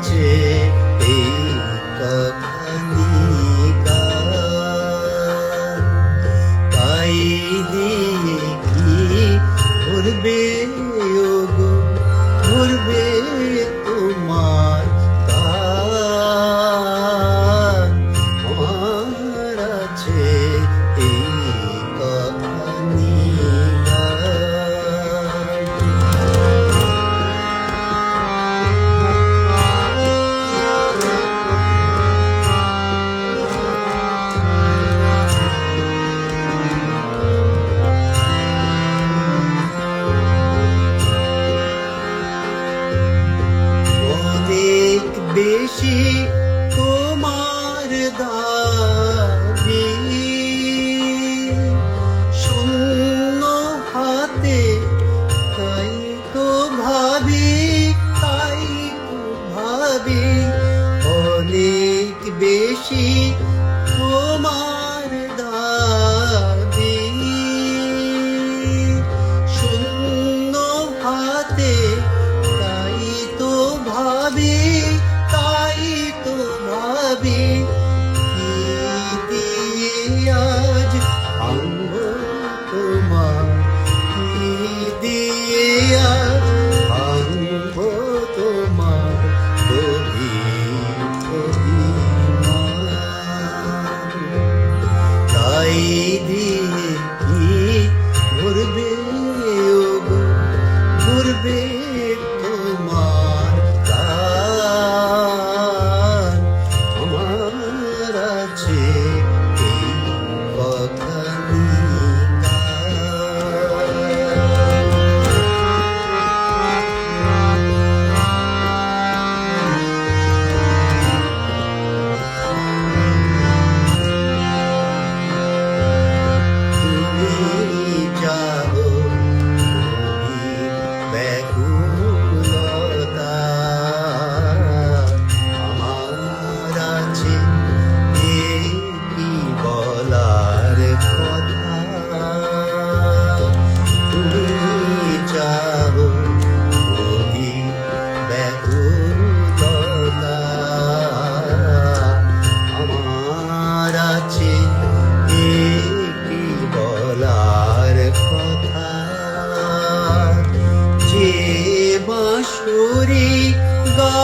আছে এই কথানিকা, তাই দিয়ে কি ঘুরবে ওগো, ঘুরবে তোমার গান। আমার আছে এই কথানিকা। বেশি তোমার দাবি, শূন্য হাতে তাই তো ভাবি, তাই তো ভাবি অনেক বেশি তোমার দাবি, শূন্য হাতে তাই তো ভাবি, তাই তো ভাবি কি দিয়ে আজ ভাঙব তোমার, কি দিয়ে আজ ভাঙব তোমার অভিমান। তাই দিয়ে কি ঘুরবে ওগো, ঘুরবে তোমার গান। আমার আছে এই কথানিকা। তুমি যাও ব্যাকুলতা, আমার আছে কি বলার কথা। তুমি যাও ব্যাকুলতা, আমার আছে কি বলার কথা। যে বাঁশুরি গা